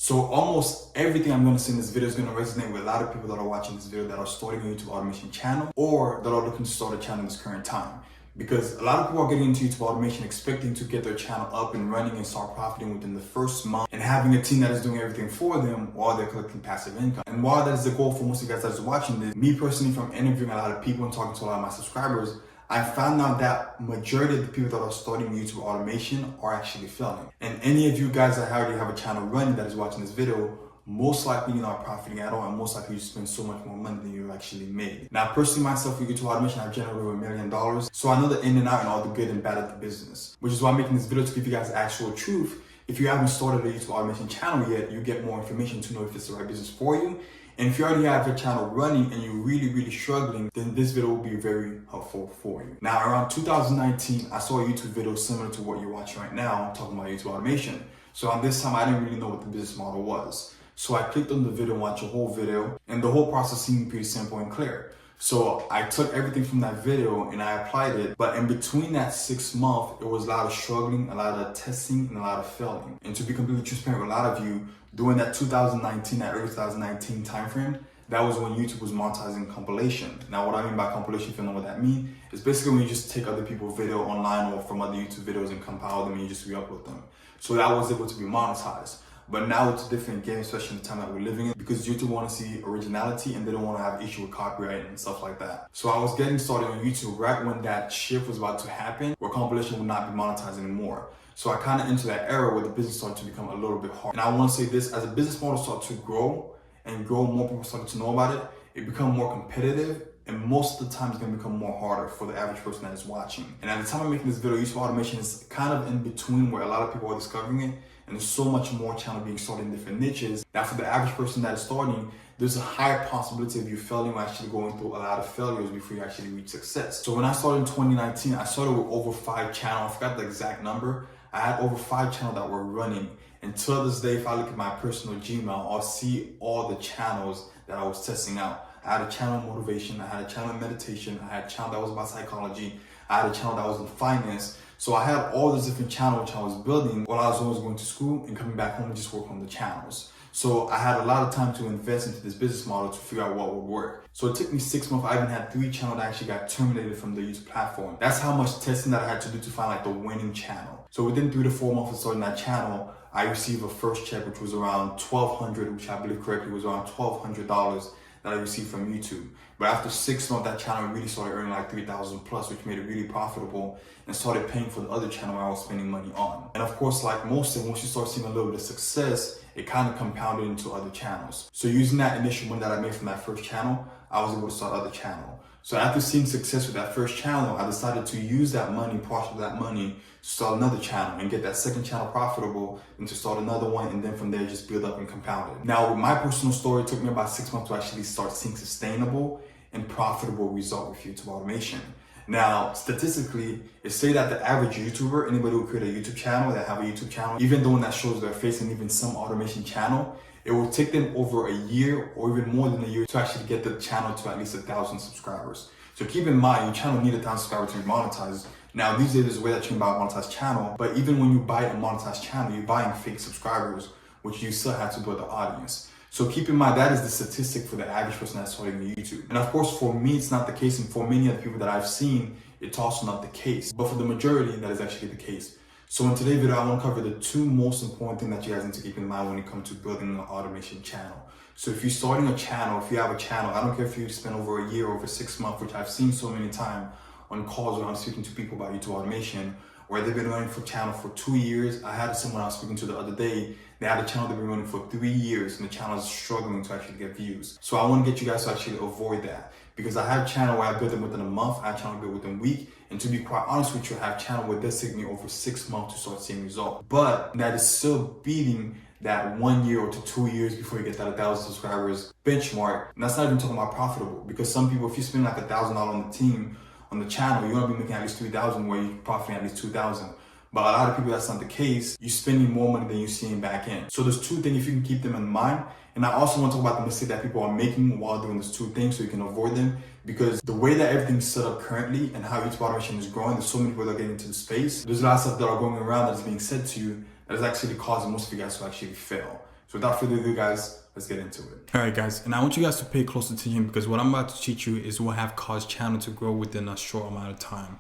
So almost everything I'm going to say in this video is going to resonate with a lot of people that are watching this video that are starting a YouTube automation channel or that are looking to start a channel in this current time. Because a lot of people are getting into YouTube automation expecting to get their channel up and running and start profiting within the first month and having a team that is doing everything for them while they're collecting passive income. And while that is the goal for most of you guys that is watching this, me personally, from interviewing a lot of people and talking to a lot of my subscribers, I found out that majority of the people that are starting YouTube automation are actually failing. And any of you guys that already have a channel running that is watching this video, most likely you're not profiting at all, and most likely you spend so much more money than you actually made. Now, personally myself with YouTube automation, I've generated over $1 million. So I know the in and out and all the good and bad of the business, which is why I'm making this video to give you guys the actual truth. If you haven't started a YouTube automation channel yet, you get more information to know if it's the right business for you. And if you already have your channel running and you're really struggling, then this video will be very helpful for you. Now, around 2019, I saw a YouTube video similar to what you're watching right now, talking about YouTube automation. So on this time, I didn't really know what the business model was. So I clicked on the video and watched the whole video, and the whole process seemed pretty simple and clear. So I took everything from that video and I applied it, but in between that 6 months, it was a lot of struggling, a lot of testing, and a lot of failing. And to be completely transparent with a lot of you, during that 2019, that early 2019 timeframe, that was when YouTube was monetizing compilation. Now, what I mean by compilation, if you know what that means, is basically when you just take other people's video online or from other YouTube videos and compile them and you just re-upload them. So that was able to be monetized. But now it's a different game, especially in the time that we're living in, because YouTube want to see originality and they don't want to have issue with copyright and stuff like that. So I was getting started on YouTube right when that shift was about to happen, where compilation would not be monetized anymore. So I kind of entered that era where the business started to become a little bit hard. And I want to say this, as a business model started to grow and grow, more people started to know about it, it become more competitive. And most of the time, it's going to become more harder for the average person that is watching. And at the time I'm making this video, YouTube automation is kind of in between where a lot of people are discovering it. And there's so much more channel being started in different niches that for the average person that is starting, there's a higher possibility of you failing or actually going through a lot of failures before you actually reach success. So when I started in 2019, I started with over 5 channels. I forgot the exact number. I had over 5 channels that were running. Until this day, if I look at my personal Gmail, I'll see all the channels that I was testing out. I had a channel on motivation, I had a channel on meditation, I had a channel that was about psychology, I had a channel that was in finance. So I had all these different channels which I was building while I was always going to school and coming back home and just work on the channels. So I had a lot of time to invest into this business model to figure out what would work. So it took me 6 months. I even had 3 channels that actually got terminated from the YouTube platform. That's how much testing that I had to do to find like the winning channel. So within 3 to 4 months of starting that channel, I received a first check, which was around $1,200, which I believe correctly was around $1,200 that I received from YouTube. But after 6 months, that channel really started earning like 3,000 plus, which made it really profitable and started paying for the other channel I was spending money on. And of course, like most things, once you start seeing a little bit of success, it kind of compounded into other channels. So using that initial money that I made from that first channel, I was able to start other channel. So after seeing success with that first channel, I decided to use that money, partial of that money, to start another channel and get that second channel profitable and to start another one. And then from there, just build up and compound it. Now, with my personal story, it took me about 6 months to actually start seeing sustainable and profitable result with YouTube automation. Now, statistically, it say that the average YouTuber, anybody who create a YouTube channel, that have a YouTube channel, even the one that shows their face and even some automation channel, it will take them over a year or even more than a year to actually get the channel to at least 1,000 subscribers. So keep in mind, your channel need 1,000 subscribers to be monetized. Now, these days, there's a way that you can buy a monetized channel, but even when you buy a monetized channel, you're buying fake subscribers, which you still have to build the audience. So keep in mind, that is the statistic for the average person that's starting on YouTube. And of course, for me, it's not the case. And for many other people that I've seen, it's also not the case. But for the majority, that is actually the case. So in today's video, I want to cover the 2 most important things that you guys need to keep in mind when it comes to building an automation channel. So if you're starting a channel, if you have a channel, I don't care if you spend over a year, over 6 months, which I've seen so many times on calls when I'm speaking to people about YouTube automation, where they've been running for channel for 2 years. I had someone I was speaking to the other day, they had a channel they've been running for 3 years and the channel is struggling to actually get views. So I want to get you guys to actually avoid that, because I have a channel where I built them within a month, I have a channel built within a week, and to be quite honest with you, I have a channel where this took me over 6 months to start seeing results. But that is still beating that 1 year or to 2 years before you get that 1,000 subscribers benchmark. And that's not even talking about profitable, because some people, if you spend like $1,000 on the team, on the channel, you're gonna be making at least 3,000 where you're profiting at least 2,000. But a lot of people, that's not the case. You're spending more money than you're seeing back in. So there's 2 things, if you can keep them in mind. And I also want to talk about the mistake that people are making while doing these 2 things so you can avoid them. Because the way that everything's set up currently and how YouTube automation is growing, there's so many people that are getting into the space. There's a lot of stuff that are going around that's being said to you that is actually causing most of you guys to actually fail. So without further ado, guys, let's get into it. All right, guys, and I want you guys to pay close attention because what I'm about to teach you is what have caused channel to grow within a short amount of time.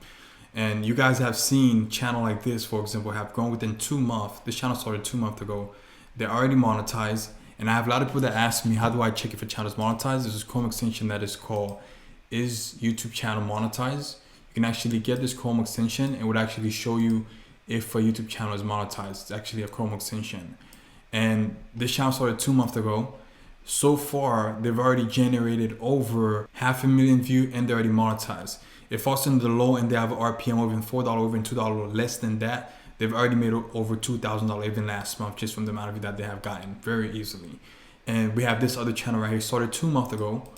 And you guys have seen channel like this, for example, have grown within 2 months. This channel started 2 months ago. They're already monetized. And I have a lot of people that ask me, how do I check if a channel is monetized? There's this Chrome extension that is called, is YouTube channel monetized? You can actually get this Chrome extension. It would actually show you if a YouTube channel is monetized. It's actually a Chrome extension. And this channel started 2 months ago. So far, they've already generated over 500,000 views and they're already monetized. It falls in the low and they have an RPM of even $4 or even $2 less than that. They've already made over $2,000 even last month just from the amount of views that they have gotten very easily. And we have this other channel right here, started 2 months ago.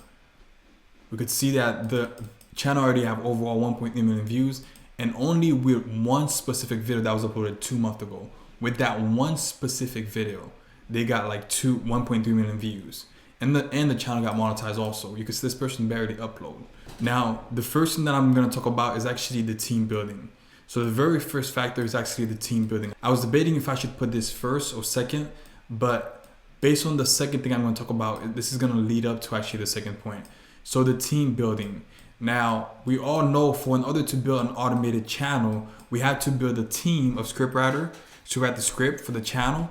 We could see that the channel already have overall 1.3 million views and only with one specific video that was uploaded 2 months ago. With that one specific video, they got like 1.3 million views. And the channel got monetized also. You can see this person barely upload. Now, the first thing that I'm going to talk about is actually the team building. So the very first factor is actually the team building. I was debating if I should put this first or second, but based on the second thing I'm going to talk about, this is going to lead up to actually the second point. So the team building. Now, we all know in order to build an automated channel, we have to build a team of scriptwriter to write the script for the channel.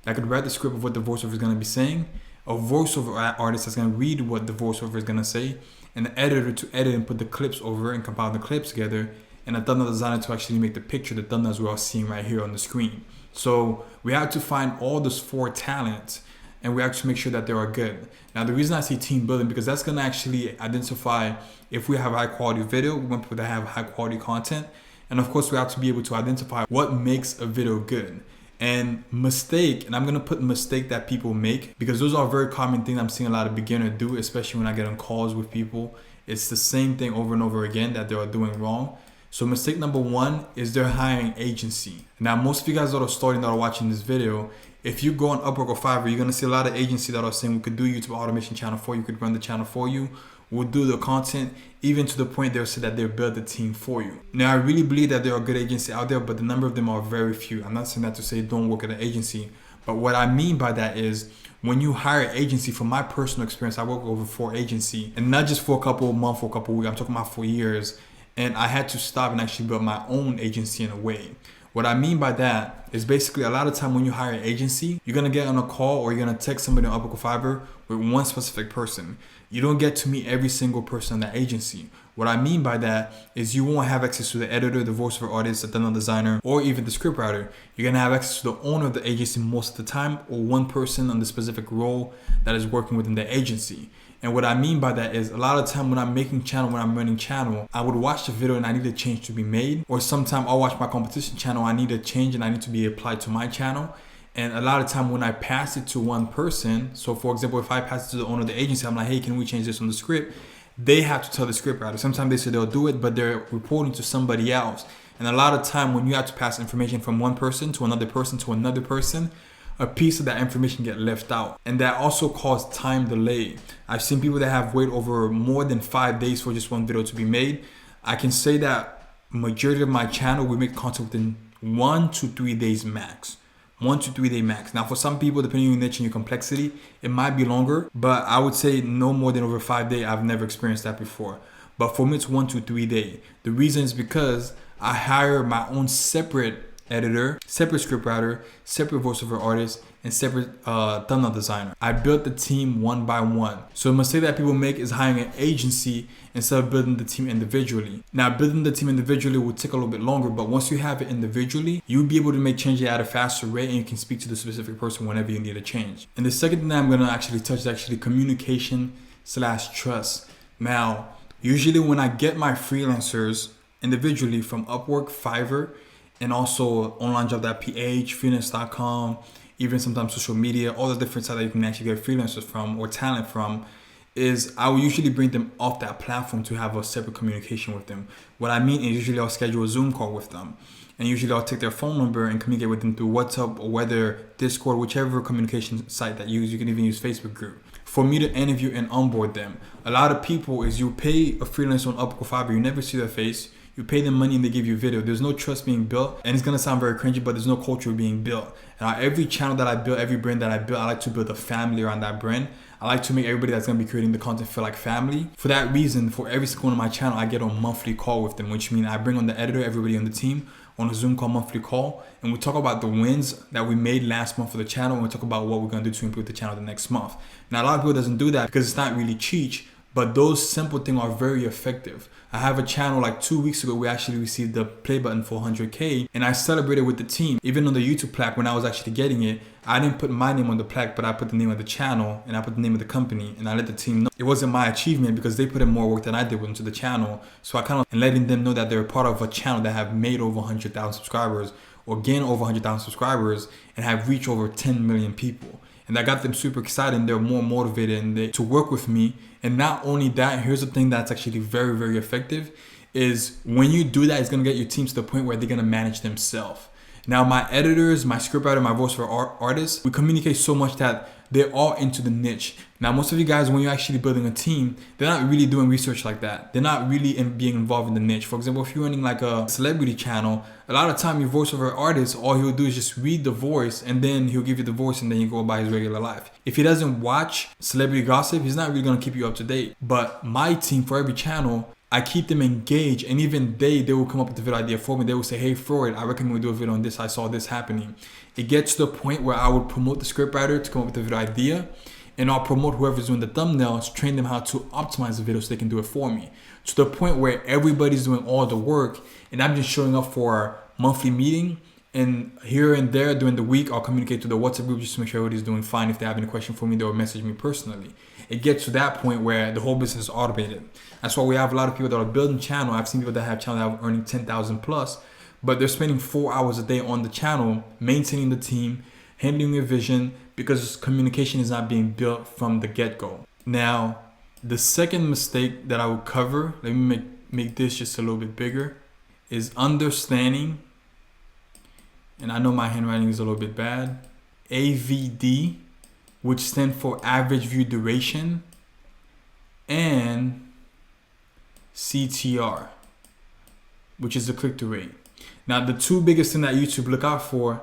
I could write the script of what the voiceover is going to be saying, a voiceover artist that's going to read what the voiceover is going to say, an editor to edit and put the clips over and compile the clips together, and a thumbnail designer to actually make the picture, the thumbnails we're all seeing right here on the screen. So we have to find all those 4 talents and we have to make sure that they are good. Now, the reason I say team building, because that's going to actually identify if we have high quality video, we want people to have high quality content. And of course, we have to be able to identify what makes a video good. And mistake, and I'm going to put mistake that people make because those are very common things I'm seeing a lot of beginners do, especially when I get on calls with people. It's the same thing over and over again that they are doing wrong. So mistake number 1 is they're hiring agency. Now, most of you guys that are starting, that are watching this video, if you go on Upwork or Fiverr, you're going to see a lot of agencies that are saying we could do YouTube automation channel for you, could run the channel for you, we'll do the content, even to the point they'll say that they'll build the team for you. Now, I really believe that there are good agencies out there, but the number of them are very few. I'm not saying that to say don't work at an agency, but what I mean by that is when you hire an agency, from my personal experience, I work over 4 agencies, and not just for a couple of months or a couple of weeks, I'm talking about for years. And I had to stop and actually build my own agency in a way. What I mean by that is basically a lot of time when you hire an agency, you're going to get on a call or you're going to text somebody on Upwork or Fiverr with one specific person. You don't get to meet every single person in that agency. What I mean by that is you won't have access to the editor, the voiceover artist, the thumbnail designer, or even the scriptwriter. You're going to have access to the owner of the agency most of the time, or one person on the specific role that is working within the agency. And what I mean by that is a lot of time when I'm making channel, when I'm running channel, I would watch the video and I need a change to be made. Or sometimes I'll watch my competition channel, I need a change and I need to be applied to my channel. And a lot of time when I pass it to one person, so for example, if I pass it to the owner of the agency, I'm like, hey, can we change this on the script? They have to tell the scriptwriter. Sometimes they say they'll do it, but they're reporting to somebody else. And a lot of time when you have to pass information from one person to another person to another person, a piece of that information get left out, and that also causes time delay. I've seen people that have waited over more than 5 days for just one video to be made. I can say that majority of my channel, we make content within 1 to 3 days max. 1 to 3 day max. Now for some people, depending on your niche and your complexity, it might be longer, but I would say no more than over 5 days. I've never experienced that before. But for me, it's 1 to 3 days. The reason is because I hire my own separate editor, separate scriptwriter, separate voiceover artist, and separate thumbnail designer. I built the team one by one. So a mistake that people make is hiring an agency instead of building the team individually. Now, building the team individually will take a little bit longer, but once you have it individually, you'll be able to make changes at a faster rate and you can speak to the specific person whenever you need a change. And the second thing that I'm gonna actually touch is actually communication/trust. Now, usually when I get my freelancers individually from Upwork, Fiverr, and also onlinejob.ph, freelance.com, even sometimes social media, all the different sites that you can actually get freelancers from or talent from, is I will usually bring them off that platform to have a separate communication with them. What I mean is usually I'll schedule a Zoom call with them. And usually I'll take their phone number and communicate with them through WhatsApp or whether Discord, whichever communication site that you use. You can even use Facebook group. For me to interview and onboard them. A lot of people is you pay a freelancer on Upwork or Fiverr, you never see their face. You pay them money and they give you a video. There's no trust being built, and it's gonna sound very cringy, but there's no culture being built. Now, every channel that I build, every brand that I build, I like to build a family around that brand. I like to make everybody that's gonna be creating the content feel like family. For that reason, for every single one of my channel, I get on a monthly call with them, which means I bring on the editor, everybody on the team, on a Zoom call, monthly call, and we talk about the wins that we made last month for the channel, and we talk about what we're gonna do to improve the channel the next month. Now, a lot of people doesn't do that because it's not really cheap, but those simple things are very effective. I have a channel like 2 weeks ago, we actually received the play button for 100K, and I celebrated with the team. Even on the YouTube plaque, when I was actually getting it, I didn't put my name on the plaque, but I put the name of the channel and I put the name of the company, and I let the team know it wasn't my achievement because they put in more work than I did into the channel. So I kind of, and letting them know that they're part of a channel that have made over 100,000 subscribers or gained over 100,000 subscribers and have reached over 10 million people. And that got them super excited, and they're more motivated to work with me. And not only that, here's the thing that's actually very, very effective is when you do that, it's gonna get your team to the point where they're gonna manage themselves. Now, my editors, my scriptwriter, my voiceover artists, we communicate so much that they're all into the niche. Now, most of you guys, when you're actually building a team, they're not really doing research like that. They're not really being involved in the niche. For example, if you're running like a celebrity channel, a lot of time your voiceover artist, all he'll do is just read the voice and then he'll give you the voice and then you go about his regular life. If he doesn't watch celebrity gossip, he's not really gonna keep you up to date. But my team, for every channel, I keep them engaged, and even they will come up with the video idea for me. They will say, hey Freud, I recommend we do a video on this. I saw this happening. It gets to the point where I would promote the scriptwriter to come up with the video idea, and I'll promote whoever's doing the thumbnails, train them how to optimize the video so they can do it for me. To the point where everybody's doing all the work, and I'm just showing up for a monthly meeting, and here and there during the week, I'll communicate to the WhatsApp group just to make sure everybody's doing fine. If they have any question for me, they'll message me personally. It gets to that point where the whole business is automated. That's why we have a lot of people that are building channel. I've seen people that have channel that are earning 10,000 plus, but they're spending 4 hours a day on the channel, maintaining the team, handling your vision, because communication is not being built from the get-go. Now, the second mistake that I would cover, let me make this just a little bit bigger, is understanding, and I know my handwriting is a little bit bad, AVD, which stands for average view duration, and CTR, which is the click-through rate. Now, the two biggest things that YouTube look out for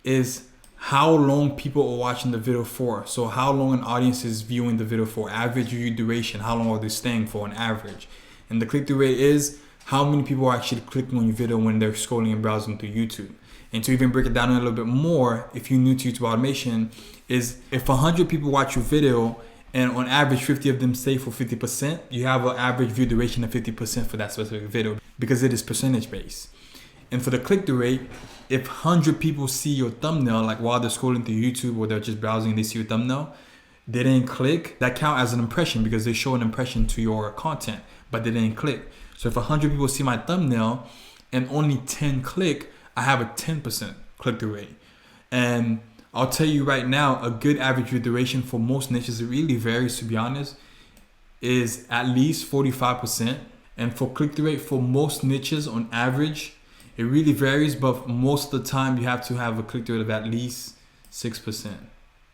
is how long people are watching the video for. So how long an audience is viewing the video for, average view duration, how long are they staying for on average. And the click-through rate is how many people are actually clicking on your video when they're scrolling and browsing through YouTube. And to even break it down a little bit more, if you're new to YouTube automation, is if 100 people watch your video and on average 50 of them stay for 50%, you have an average view duration of 50% for that specific video because it is percentage based. And for the click-through rate, if 100 people see your thumbnail, like while they're scrolling through YouTube or they're just browsing and they see your thumbnail, they didn't click, that count as an impression because they show an impression to your content, but they didn't click. So if 100 people see my thumbnail and only 10 click, I have a 10% click-through rate. And I'll tell you right now, a good average view duration for most niches, it really varies to be honest, is at least 45%. And for click-through rate for most niches on average, it really varies, but most of the time you have to have a click-through rate of at least 6%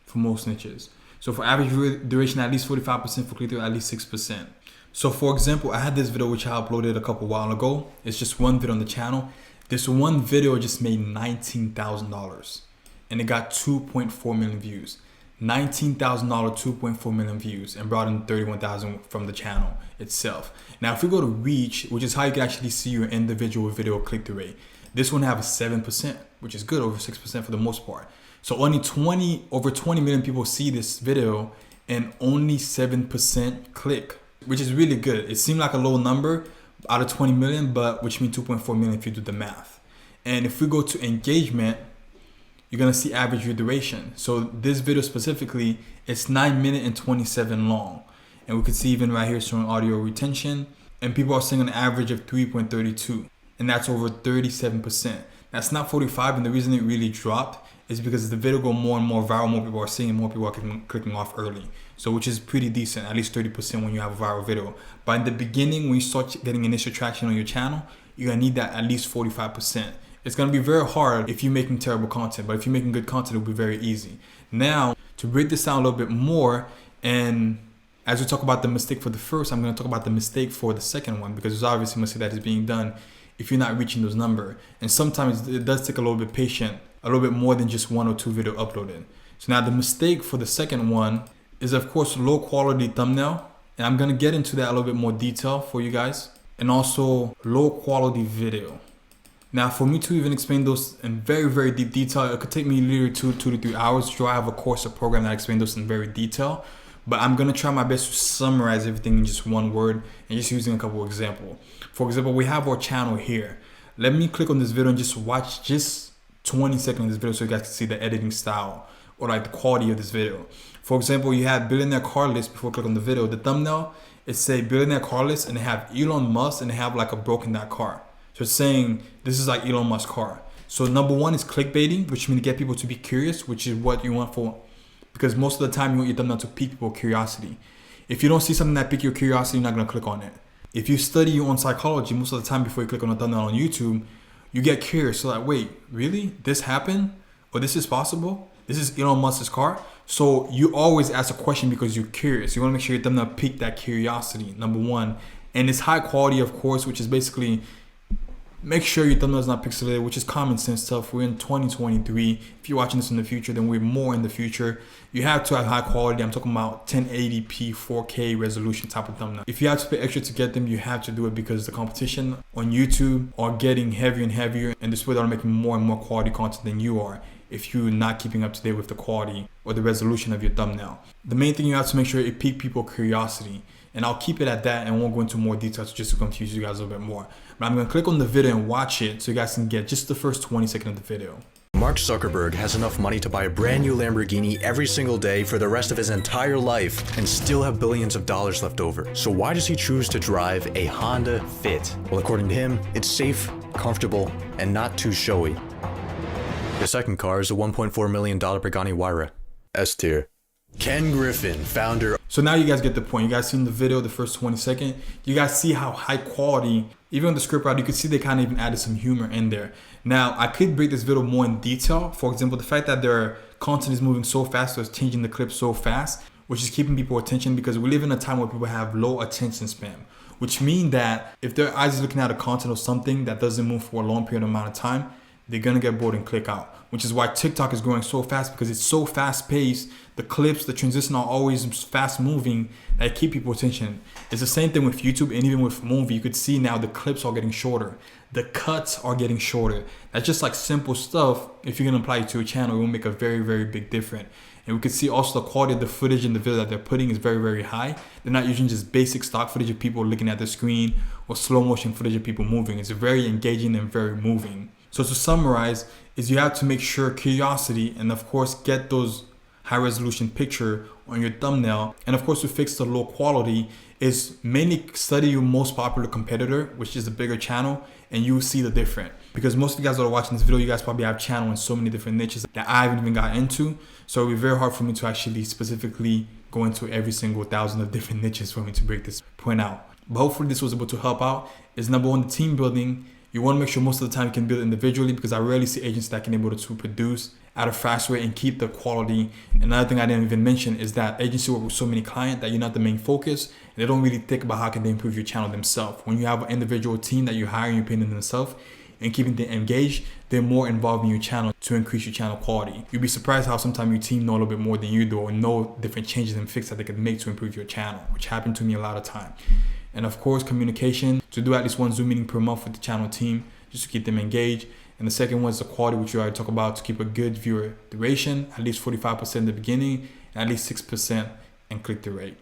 for most niches. So for average view duration, at least 45%, for click-through at least 6%. So for example, I had this video which I uploaded a couple while ago. It's just one video on the channel. This one video just made $19,000 and it got 2.4 million views. $19,000, 2.4 million views, and brought in 31,000 from the channel itself. Now, if we go to reach, which is how you can actually see your individual video click-through rate, this one have a 7%, which is good, over 6% for the most part. So only over 20 million people see this video and only 7% click, which is really good. It seemed like a low number out of 20 million, but which means 2.4 million if you do the math. And if we go to engagement, you're gonna see average view duration. So this video specifically, it's 9 minutes and 27 long. And we can see even right here showing audio retention, and people are seeing an average of 3.32, and that's over 37%. That's not 45, and the reason it really dropped is because the video go more and more viral, more people are seeing it, more people are clicking off early. So which is pretty decent, at least 30% when you have a viral video. But in the beginning, when you start getting initial traction on your channel, you're gonna need that at least 45%. It's gonna be very hard if you're making terrible content, but if you're making good content, it'll be very easy. Now, to break this down a little bit more and As we talk about the mistake for the first, I'm going to talk about the mistake for the second one, because there's obviously a mistake that is being done if you're not reaching those numbers. And sometimes it does take a little bit patient, a little bit more than just 1 or 2 video uploaded. So now the mistake for the second one is, of course, low quality thumbnail. And I'm going to get into that a little bit more detail for you guys. And also low quality video. Now, for me to even explain those in very, very deep detail, it could take me literally 2 to 3 hours. Sure, I have a course or program that explains those in very detail, but I'm gonna try my best to summarize everything in just one word and just using a couple of examples. For example, we have our channel here. Let me click on this video and just watch just 20 seconds of this video so you guys can see the editing style or like the quality of this video. For example, you have billionaire car list. Before I click on the video, the thumbnail, it say billionaire car list, and they have Elon Musk, and they have like a broken down car. So it's saying this is like Elon Musk's car. So number one is clickbaiting, which means to get people to be curious, which is what you want for, because most of the time you want your thumbnail to pique people's curiosity. If you don't see something that piques your curiosity, you're not gonna click on it. If you study your own psychology, most of the time before you click on a thumbnail on YouTube, you get curious. So like, wait, really? This happened? Or this is possible? This is Elon Musk's car? So you always ask a question because you're curious. You wanna make sure your thumbnail pique that curiosity, number one. And it's high quality, of course, which is basically, make sure your thumbnail is not pixelated, which is common sense stuff. We're in 2023. If you're watching this in the future, then we're more in the future. You have to have high quality. I'm talking about 1080p, 4K resolution type of thumbnail. If you have to pay extra to get them, you have to do it because the competition on YouTube are getting heavier and heavier, and this way they're making more and more quality content than you are if you're not keeping up to date with the quality or the resolution of your thumbnail. The main thing you have to make sure it piques people's curiosity. And I'll keep it at that and won't go into more details just to confuse you guys a little bit more. But I'm gonna click on the video and watch it so you guys can get just the first 20 seconds of the video. Mark Zuckerberg has enough money to buy a brand new Lamborghini every single day for the rest of his entire life and still have billions of dollars left over. So why does he choose to drive a Honda Fit? Well, according to him, it's safe, comfortable, and not too showy. The second car is a $1.4 million Pagani Huayra, S tier. Ken Griffin, founder. So now you guys get the point. You guys seen the video, the first 20 seconds. You guys see how high quality, even on the script route, you could see they kind of even added some humor in there. Now, I could break this video more in detail. For example, the fact that their content is moving so fast, so it's changing the clip so fast, which is keeping people's attention, because we live in a time where people have low attention span, which means that if their eyes is looking at a content or something that doesn't move for a long period amount of time, they're gonna get bored and click out, which is why TikTok is growing so fast, because it's so fast paced. The clips, the transition are always fast moving that keep people's attention. It's the same thing with YouTube, and even with movie, you could see now the clips are getting shorter. The cuts are getting shorter. That's just like simple stuff. If you're gonna apply it to a channel, it will make a very, very big difference. And we could see also the quality of the footage in the video that they're putting is very, very high. They're not using just basic stock footage of people looking at the screen or slow motion footage of people moving. It's very engaging and very moving. So to summarize, is you have to make sure curiosity, and of course get those high resolution picture on your thumbnail. And of course, to fix the low quality is mainly study your most popular competitor, which is the bigger channel, and you'll see the difference. Because most of you guys that are watching this video, you guys probably have channel in so many different niches that I haven't even got into. So it'll be very hard for me to actually specifically go into every single 1,000 of different niches for me to break this point out. But hopefully this was able to help out. Is number one, the team building. You want to make sure most of the time you can build individually, because I rarely see agents that can be able to produce at a fast rate and keep the quality. Another thing I didn't even mention is that agency work with so many clients that you're not the main focus, and they don't really think about how can they improve your channel themselves. When you have an individual team that you're hiring, you're paying them themselves and keeping them engaged, they're more involved in your channel to increase your channel quality. You'd be surprised how sometimes your team know a little bit more than you do, or know different changes and fixes that they could make to improve your channel, which happened to me a lot of time. And of course, communication, to do at least one Zoom meeting per month with the channel team, just to keep them engaged. And the second one is the quality, which you already talked about, to keep a good viewer duration, at least 45% in the beginning, and at least 6% in click-through rate.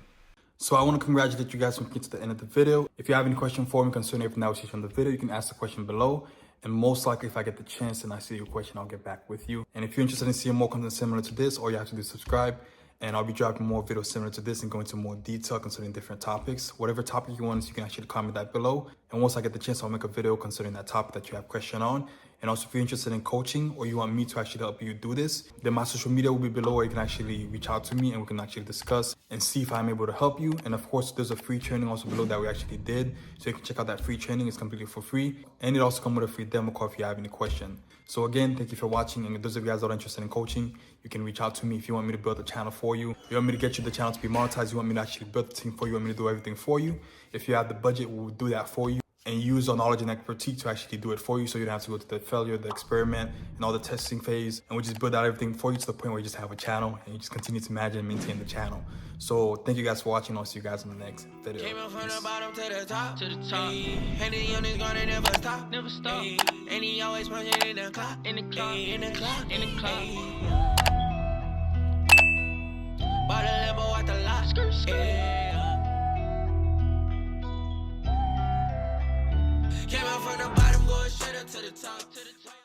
So I want to congratulate you guys for getting to the end of the video. If you have any question for me concerning everything that was shared on the video, you can ask the question below. And most likely, if I get the chance and I see your question, I'll get back with you. And if you're interested in seeing more content similar to this, all you have to do is subscribe. And I'll be dropping more videos similar to this and go into more detail concerning different topics. Whatever topic you want, you can actually comment that below. And once I get the chance, I'll make a video concerning that topic that you have question on. And also, if you're interested in coaching or you want me to actually help you do this, then my social media will be below where you can actually reach out to me and we can actually discuss and see if I'm able to help you. And of course, there's a free training also below that we actually did. So you can check out that free training. It's completely for free. And it also comes with a free demo call if you have any question. So again, thank you for watching. And if those of you guys that are interested in coaching, you can reach out to me if you want me to build a channel for you. If you want me to get you the channel to be monetized, you want me to actually build the team for you, you want me to do everything for you. If you have the budget, we'll do that for you and use our knowledge and expertise to actually do it for you, so you don't have to go to the failure, the experiment, and all the testing phase. And we just build out everything for you to the point where you just have a channel and you just continue to manage and maintain the channel. So thank you guys for watching. I'll see you guys in the next video. Came up from Peace. the bottom to the top, and the young is gonna never stop, And he always punching in the clock, in the clock, in the clock, in the clock. Bought a Lambo at the lot, yeah. Came out from the bottom, going straight up to the top.